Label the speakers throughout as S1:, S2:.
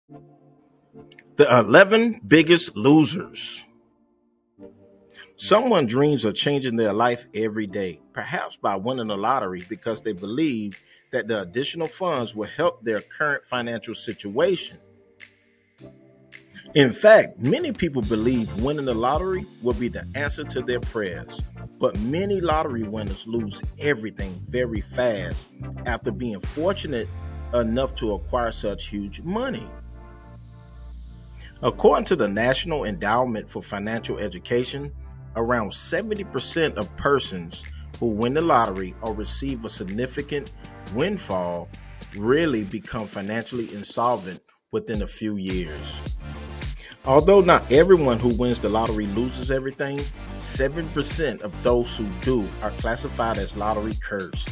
S1: The 11 biggest losers. Someone dreams of changing their life every day, perhaps by winning the lottery because they believe that the additional funds will help their current financial situation. In fact, many people believe winning the lottery will be the answer to their prayers. But many lottery winners lose everything very fast after being fortunate enough to acquire such huge money. According to the National Endowment for Financial Education, around 70% of persons who win the lottery or receive a significant windfall really become financially insolvent within a few years. Although not everyone who wins the lottery loses everything, 7% of those who do are classified as lottery cursed.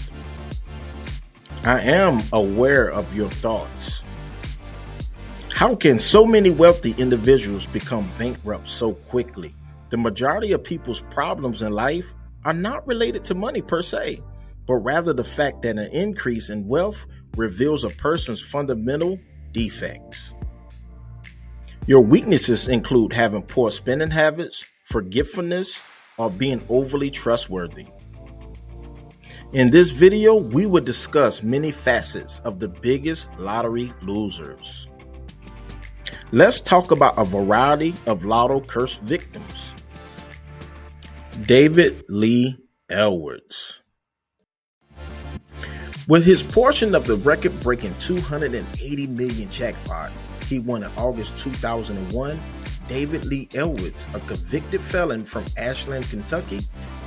S1: I am aware of your thoughts. How can so many wealthy individuals become bankrupt so quickly? The majority of people's problems in life are not related to money per se, but rather the fact that an increase in wealth reveals a person's fundamental defects. Your weaknesses include having poor spending habits, forgetfulness, or being overly trustworthy. In this video, we will discuss many facets of the biggest lottery losers. Let's talk about a variety of lotto curse victims. David Lee Edwards. With his portion of the record-breaking $280 million jackpot he won in August 2001, David Lee Edwards, a convicted felon from Ashland, Kentucky,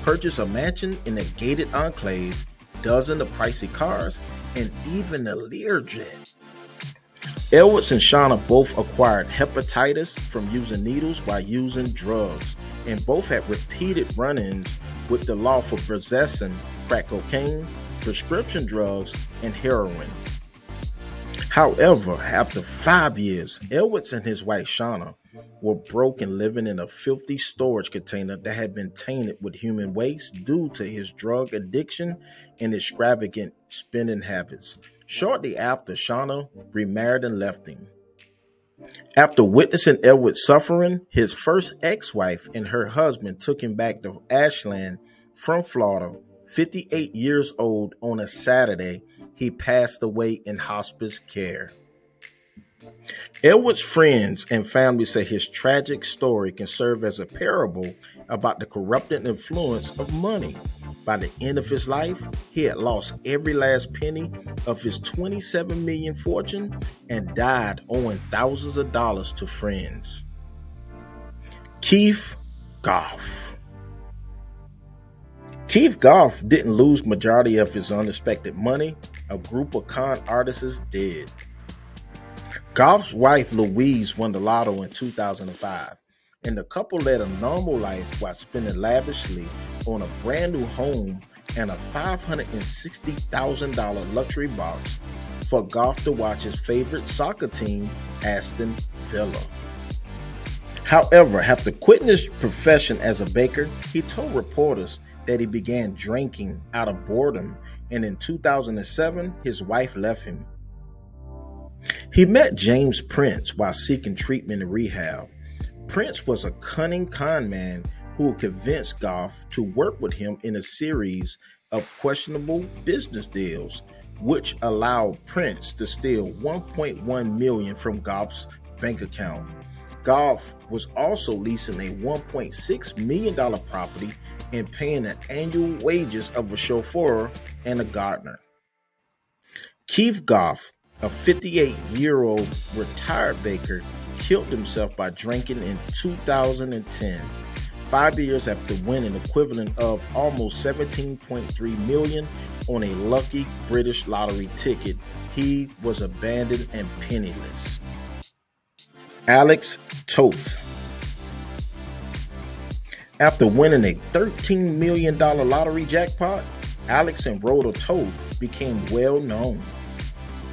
S1: purchased a mansion in a gated enclave, dozens of pricey cars, and even a Learjet. Edwards and Shauna both acquired hepatitis from using needles while using drugs, and both had repeated run-ins with the law for possessing crack cocaine, prescription drugs, and heroin. However, after 5 years, Edwards and his wife Shauna were broke and living in a filthy storage container that had been tainted with human waste due to his drug addiction and extravagant spending habits. Shortly after, Shauna remarried and left him. After witnessing Edwards' suffering, his first ex-wife and her husband took him back to Ashland from Florida. 58 years old on a Saturday, he passed away in hospice care. Edwards' friends and family say his tragic story can serve as a parable about the corrupting influence of money. By the end of his life, he had lost every last penny of his $27 million fortune and died owing thousands of dollars to friends. Gough. Gough didn't lose majority of his unexpected money. A group of con artists did. Gough's wife Louise won the lotto in 2005, and the couple led a normal life while spending lavishly on a brand new home and a $560,000 luxury box for Gough to watch his favorite soccer team, Aston Villa. However, after quitting his profession as a baker, he told reporters that he began drinking out of boredom, and in 2007, his wife left him. He met James Prince while seeking treatment and rehab. Prince was a cunning con man who convinced Gough to work with him in a series of questionable business deals, which allowed Prince to steal $1.1 million from Gough's bank account. Gough was also leasing a $1.6 million property and paying the annual wages of a chauffeur and a gardener. Gough, a 58-year-old retired baker, killed himself by drinking in 2010, 5 years after winning the equivalent of almost $17.3 million on a lucky British lottery ticket. He was abandoned and penniless. Toth. After winning a $13 million lottery jackpot, Alex and Rhoda Toth became well known.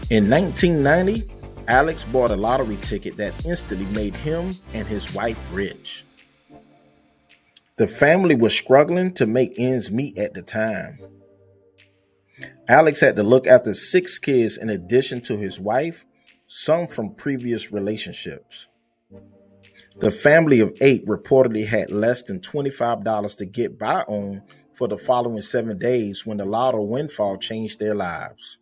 S1: In 1990, Alex bought a lottery ticket that instantly made him and his wife rich. The family was struggling to make ends meet at the time. Alex had to look after 6 kids in addition to his wife, some from previous relationships. The family of 8 reportedly had less than $25 to get by on for the following 7 days when the lotto windfall changed their lives.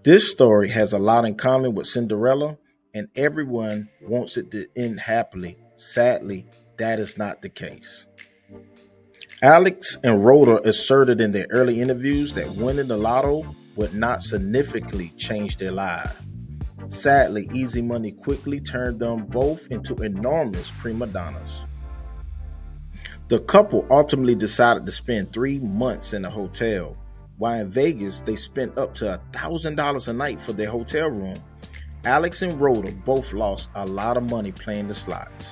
S1: This story has a lot in common with Cinderella, and everyone wants it to end happily. Sadly, that is not the case. Alex and Rhoda asserted in their early interviews that winning the lotto would not significantly change their lives. Sadly, easy money quickly turned them both into enormous prima donnas. The couple ultimately decided to spend 3 months in a hotel, while in Vegas they spent up to $1,000 a night for their hotel room. Alex and Rhoda both lost a lot of money playing the slots.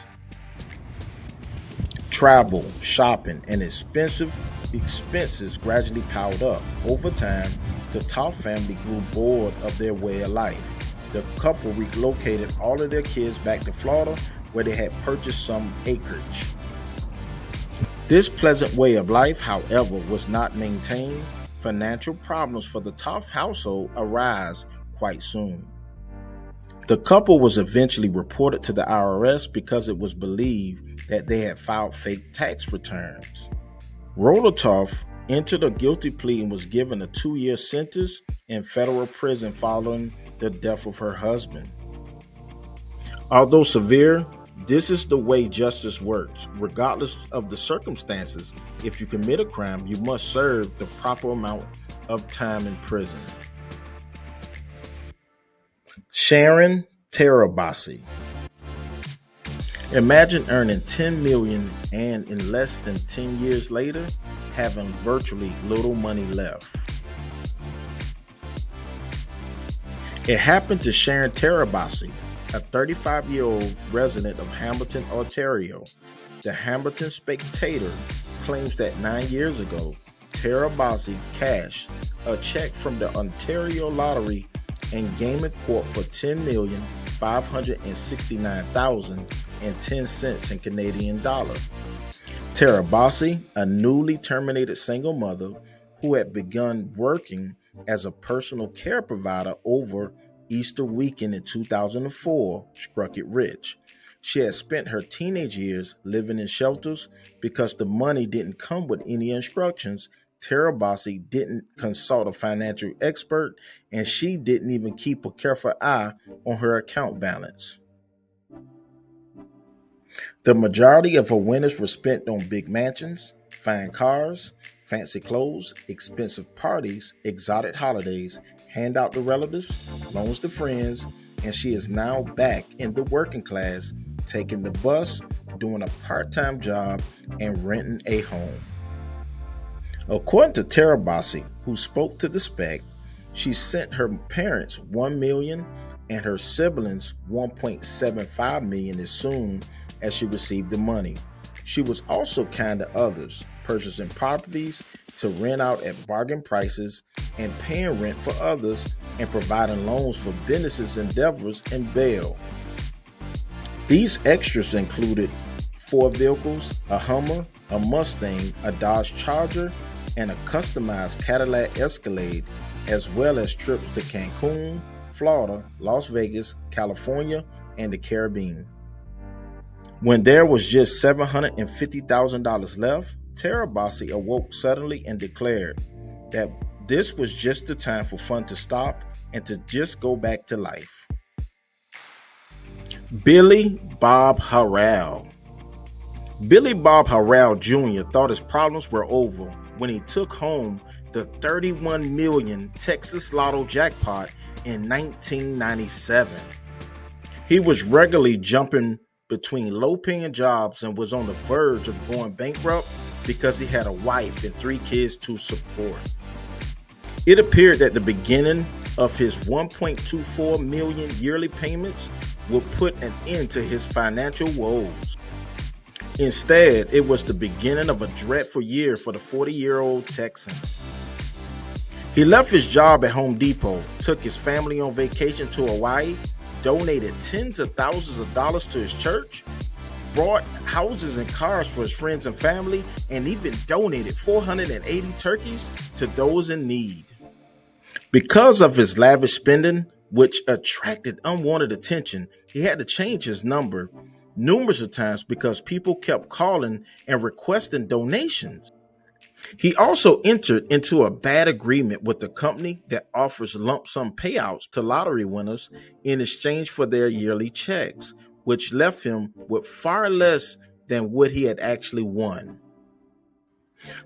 S1: Travel, shopping, and expenses gradually piled up. Over time, the Toth family grew bored of their way of life. The couple relocated all of their kids back to Florida, where they had purchased some acreage. This pleasant way of life, however, was not maintained. Financial problems for the Toth household arose quite soon. The couple was eventually reported to the IRS because it was believed that they had filed fake tax returns. Rhoda Toth entered a guilty plea and was given a 2-year sentence in federal prison following the death of her husband. Although severe, this is the way justice works. Regardless of the circumstances, if you commit a crime, you must serve the proper amount of time in prison. Sharon Tirabassi. Imagine earning $10 million and in less than 10 years later, having virtually little money left. It happened to Sharon Tirabassi, a 35-year-old resident of Hamilton, Ontario. The Hamilton Spectator claims that 9 years ago, Tirabassi cashed a check from the Ontario Lottery and Gaming Corp for $10,569,010 in Canadian dollars. Tirabassi, a newly terminated single mother who had begun working as a personal care provider over Easter weekend in 2004, struck it rich. She had spent her teenage years living in shelters because the money didn't come with any instructions. Tirabassi didn't consult a financial expert, and she didn't even keep a careful eye on her account balance. The majority of her winnings were spent on big mansions, fine cars, fancy clothes, expensive parties, exotic holidays, handout to relatives, loans to friends, and she is now back in the working class, taking the bus, doing a part-time job, and renting a home. According to Tirabassi, who spoke to the Spec, she sent her parents $1 million and her siblings $1.75 million as soon as she received the money. She was also kind to others, purchasing properties to rent out at bargain prices and paying rent for others and providing loans for business endeavors and bail. These extras included 4 vehicles, a Hummer, a Mustang, a Dodge Charger, and a customized Cadillac Escalade, as well as trips to Cancun, Florida, Las Vegas, California, and the Caribbean. When there was just $750,000 left, Tirabassi awoke suddenly and declared that this was just the time for fun to stop and to just go back to life. Billie Bob Harrell. Billie Bob Harrell Jr. thought his problems were over when he took home the $31 million Texas Lotto jackpot in 1997. He was regularly jumping between low-paying jobs and was on the verge of going bankrupt because he had a wife and 3 kids to support. It appeared that the beginning of his $1.24 million yearly payments would put an end to his financial woes. Instead, it was the beginning of a dreadful year for the 40-year-old Texan. He left his job at Home Depot, took his family on vacation to Hawaii, donated tens of thousands of dollars to his church, bought houses and cars for his friends and family, and even donated 480 turkeys to those in need. Because of his lavish spending, which attracted unwanted attention. He had to change his number numerous of times because people kept calling and requesting donations. He also entered into a bad agreement with a company that offers lump sum payouts to lottery winners in exchange for their yearly checks, which left him with far less than what he had actually won.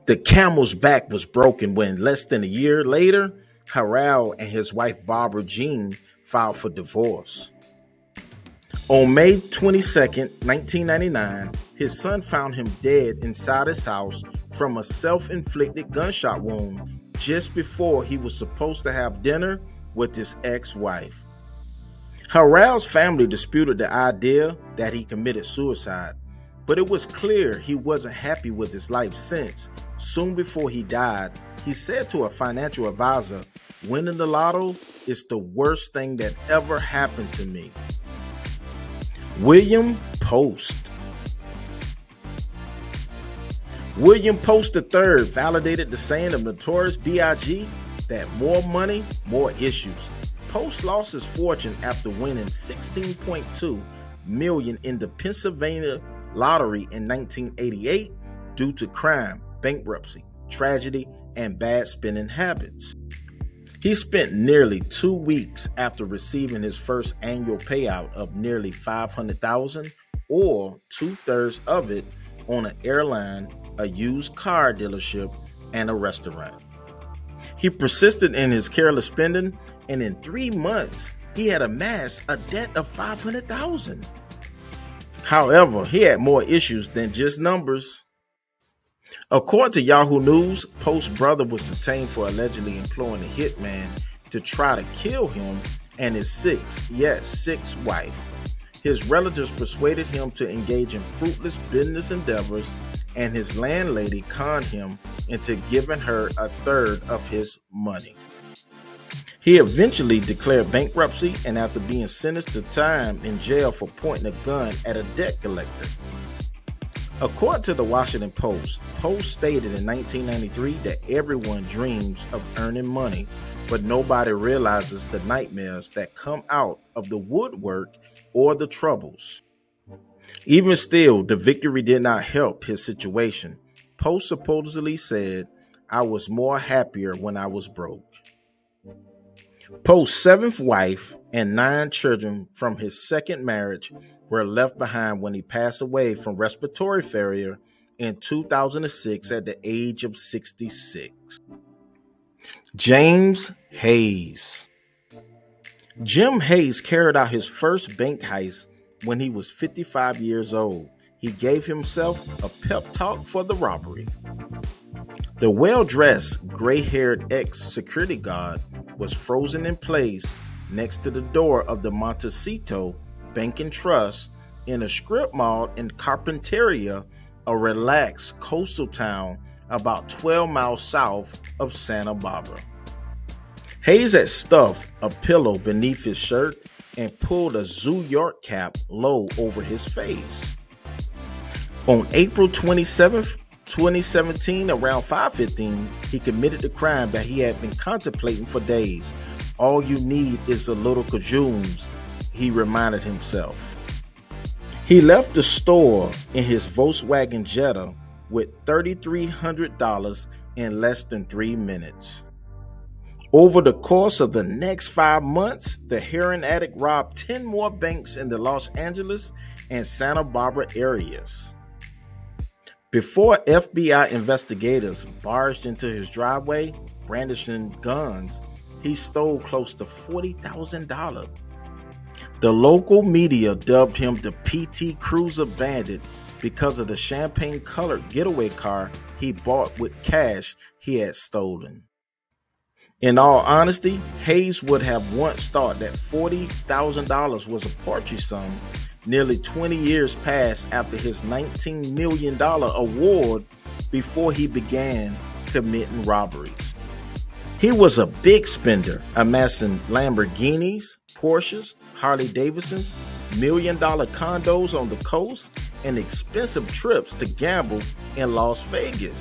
S1: The camel's back was broken when, less than a year later, Carroll and his wife Barbara Jean filed for divorce. On May 22, 1999, his son found him dead inside his house from a self-inflicted gunshot wound just before he was supposed to have dinner with his ex-wife. Carroll's family disputed the idea that he committed suicide, but it was clear he wasn't happy with his life since, soon before he died, he said to a financial advisor, "Winning the lotto is the worst thing that ever happened to me." William Post. William Post III validated the saying of Notorious B.I.G. that more money, more issues. Post lost his fortune after winning $16.2 million in the Pennsylvania lottery in 1988 due to crime, bankruptcy, tragedy, and bad spending habits. He spent nearly 2 weeks after receiving his first annual payout of nearly $500,000, or 2/3 of it, on an airline, a used car dealership, and a restaurant. He persisted in his careless spending, and in 3 months, he had amassed a debt of $500,000. However, he had more issues than just numbers. According to Yahoo News, Post's brother was detained for allegedly employing a hitman to try to kill him and his sixth wife. His relatives persuaded him to engage in fruitless business endeavors, and his landlady conned him into giving her 1/3 of his money. He eventually declared bankruptcy, and after being sentenced to time in jail for pointing a gun at a debt collector. According to the Washington Post, Post stated in 1993 that everyone dreams of earning money, but nobody realizes the nightmares that come out of the woodwork or the troubles. Even still, the victory did not help his situation. Post supposedly said, "I was more happier when I was broke." Post's 7th wife and 9 children from his second marriage were left behind when he passed away from respiratory failure in 2006 at the age of 66. James Hayes. Jim Hayes carried out his first bank heist when he was 55 years old. He gave himself a pep talk for the robbery. The well-dressed, gray-haired ex-security guard was frozen in place next to the door of the Montecito Bank and Trust in a strip mall in Carpinteria, a relaxed coastal town about 12 miles south of Santa Barbara. Hayes had stuffed a pillow beneath his shirt and pulled a Zoo York cap low over his face. On April 27, 2017, around 5:15, he committed the crime that he had been contemplating for days. All you need is a little cajoons, he reminded himself. He left the store in his Volkswagen Jetta with $3,300 in less than 3 minutes. Over the course of the next 5 months, the heroin addict robbed 10 more banks in the Los Angeles and Santa Barbara areas. Before FBI investigators barged into his driveway, brandishing guns, he stole close to $40,000. The local media dubbed him the PT Cruiser Bandit because of the champagne-colored getaway car he bought with cash he had stolen. In all honesty, Hayes would have once thought that $40,000 was a paltry sum. Nearly 20 years passed after his $19 million award before he began committing robberies. He was a big spender, amassing Lamborghinis, Porsches, Harley Davidsons, million-dollar condos on the coast, and expensive trips to gamble in Las Vegas.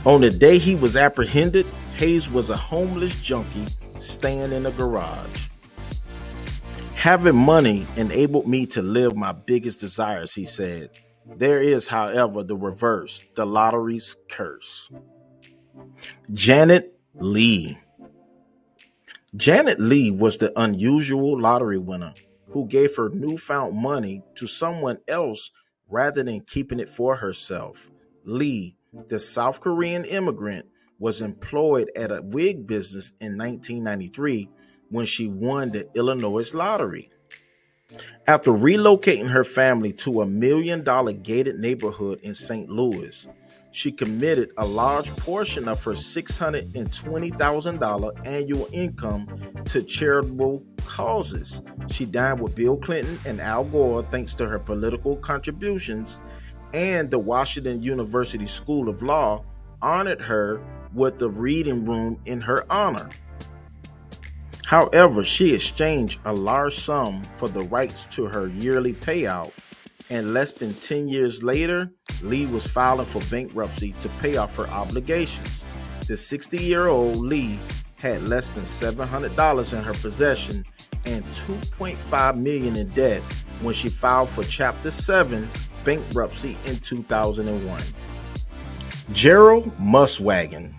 S1: On the day he was apprehended, Hayes was a homeless junkie staying in a garage. Having money enabled me to live my biggest desires, he said. There is, however, the reverse, the lottery's curse. Janite Lee. Janite Lee was the unusual lottery winner who gave her newfound money to someone else rather than keeping it for herself. Lee, the South Korean immigrant, was employed at a wig business in 1993 when she won the Illinois lottery. After relocating her family to $1 million gated neighborhood in St. Louis, she committed a large portion of her $620,000 annual income to charitable causes. She dined with Bill Clinton and Al Gore thanks to her political contributions, and the Washington University School of Law honored her with a reading room in her honor. However, she exchanged a large sum for the rights to her yearly payout, and less than 10 years later, Lee was filing for bankruptcy to pay off her obligations. The 60-year-old Lee had less than $700 in her possession and $2.5 million in debt when she filed for Chapter 7 bankruptcy in 2001. Gerald Muswagon.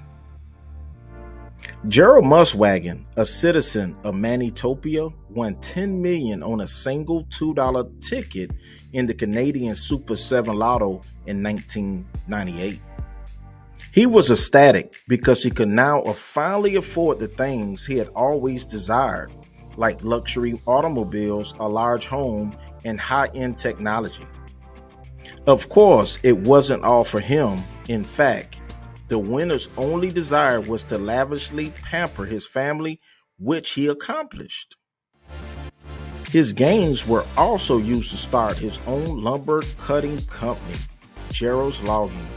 S1: Gerald Muswagon, a citizen of Manitopia, won $10 million on a single $2 ticket in the Canadian Super 7 Lotto in 1998. He was ecstatic because he could now finally afford the things he had always desired, like luxury automobiles, a large home, and high-end technology. Of course, it wasn't all for him. In fact, the winner's only desire was to lavishly pamper his family, which he accomplished. His gains were also used to start his own lumber cutting company, Gerald's Logging.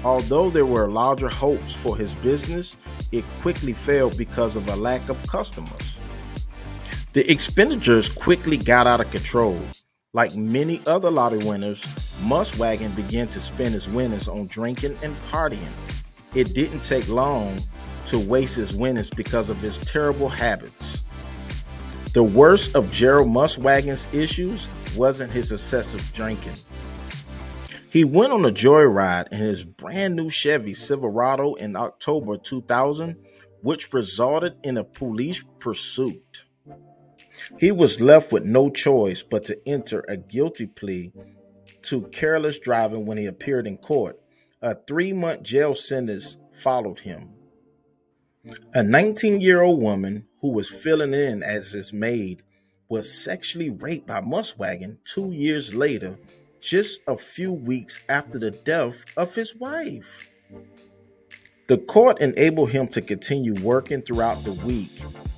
S1: Although there were larger hopes for his business, it quickly failed because of a lack of customers. The expenditures quickly got out of control. Like many other lottery winners, Muswagon began to spend his winnings on drinking and partying. It didn't take long to waste his winnings because of his terrible habits. The worst of Gerald Muswagon's issues wasn't his excessive drinking. He went on a joyride in his brand new Chevy Silverado in October 2000, which resulted in a police pursuit. He was left with no choice but to enter a guilty plea to careless driving when he appeared in court. A 3-month jail sentence followed him. A 19-year-old woman who was filling in as his maid was sexually raped by Muswagon 2 years later, just a few weeks after the death of his wife. The court enabled him to continue working throughout the week,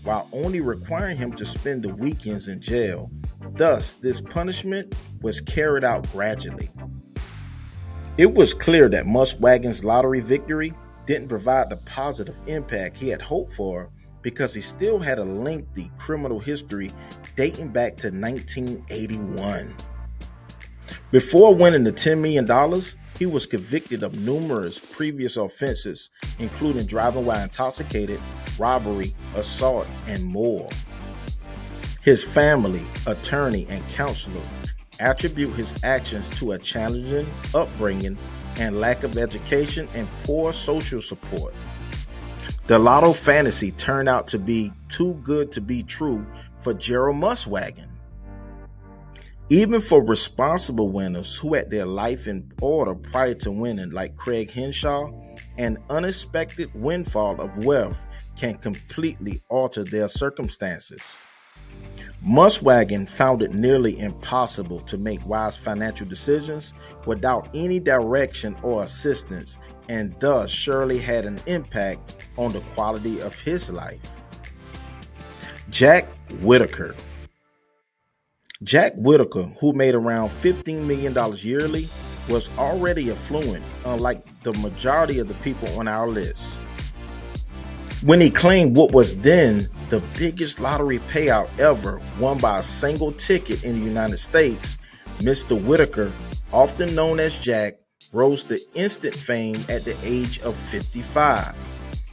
S1: while only requiring him to spend the weekends in jail. Thus, this punishment was carried out gradually. It was clear that Muswagon's lottery victory didn't provide the positive impact he had hoped for because he still had a lengthy criminal history dating back to 1981. Before winning the $10 million, he was convicted of numerous previous offenses, including driving while intoxicated, robbery, assault, and more. His family, attorney, and counselor attribute his actions to a challenging upbringing and lack of education and poor social support. The lotto fantasy turned out to be too good to be true for Gerald Muswagon. Even for responsible winners who had their life in order prior to winning, like Craig Henshaw, an unexpected windfall of wealth can completely alter their circumstances. Muswagon found it nearly impossible to make wise financial decisions without any direction or assistance, and thus surely had an impact on the quality of his life. Jack Whitaker. Jack Whitaker, who made around $15 million yearly, was already affluent, unlike the majority of the people on our list. When he claimed what was then the biggest lottery payout ever won by a single ticket in the United States, Mr. Whitaker, often known as Jack, rose to instant fame at the age of 55.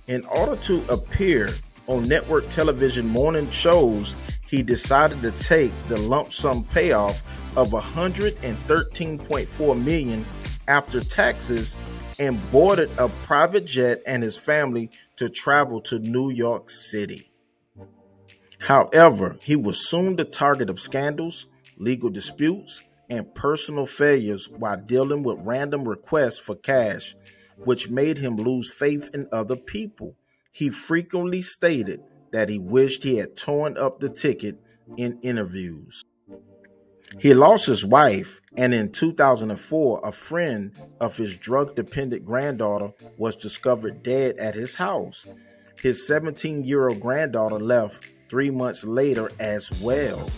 S1: In order to appear on network television morning shows, he decided to take the lump sum payoff of $113.4 million after taxes and boarded a private jet and his family to travel to New York City. However, he was soon the target of scandals, legal disputes, and personal failures while dealing with random requests for cash, which made him lose faith in other people. He frequently stated that he wished he had torn up the ticket in interviews. He lost his wife, and in 2004, a friend of his drug-dependent granddaughter was discovered dead at his house. His 17-year-old granddaughter left 3 months later as well.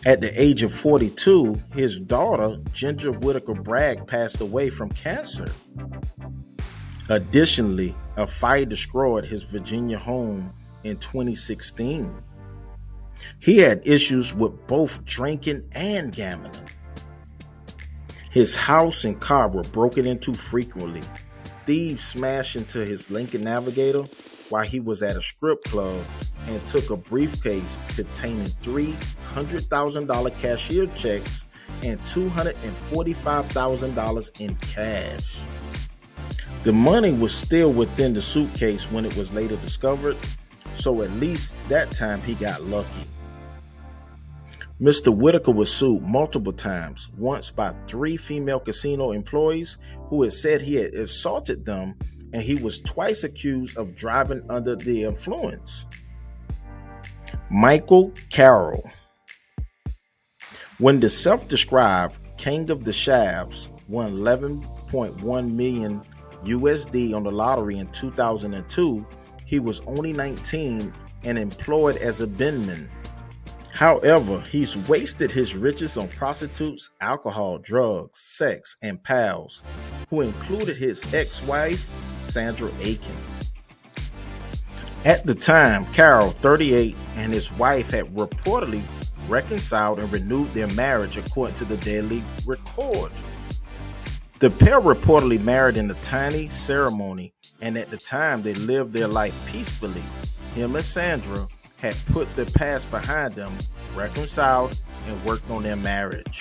S1: At the age of 42, his daughter, Ginger Whitaker Bragg, passed away from cancer. Additionally, a fire destroyed his Virginia home in 2016. He had issues with both drinking and gambling. His house and car were broken into frequently. Thieves smashed into his Lincoln Navigator while he was at a strip club and took a briefcase containing $300,000 cashier checks and $245,000 in cash. The money was still within the suitcase when it was later discovered, so at least that time he got lucky. Mr. Whitaker was sued multiple times, once by 3 female casino employees who had said he had assaulted them, and he was twice accused of driving under the influence. Michael Carroll. When the self-described King of the Shafts won $11.1 million USD on the lottery in 2002, he was only 19 and employed as a binman. However, he's wasted his riches on prostitutes, alcohol, drugs, sex, and pals, who included his ex-wife, Sandra Aiken. At the time, Carroll, 38, and his wife had reportedly reconciled and renewed their marriage according to the Daily Record. The pair reportedly married in a tiny ceremony, and at the time they lived their life peacefully. Him and Sandra had put their past behind them, reconciled, and worked on their marriage.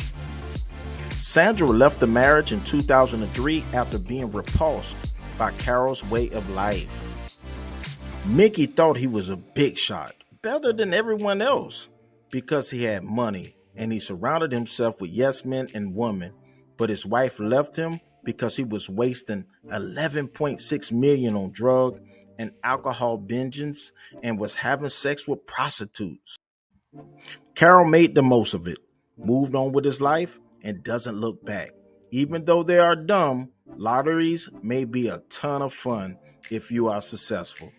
S1: Sandra left the marriage in 2003 after being repulsed by Carroll's way of life. Mickey thought he was a big shot, better than everyone else, because he had money, and he surrounded himself with yes men and women, but his wife left him because he was wasting $11.6 million on drug and alcohol binges and was having sex with prostitutes. Carroll made the most of it, moved on with his life, and doesn't look back. Even though they are dumb, lotteries may be a ton of fun if you are successful.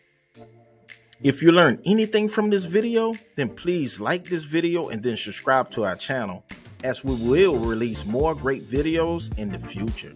S1: If you learned anything from this video, then please like this video and then subscribe to our channel, as we will release more great videos in the future.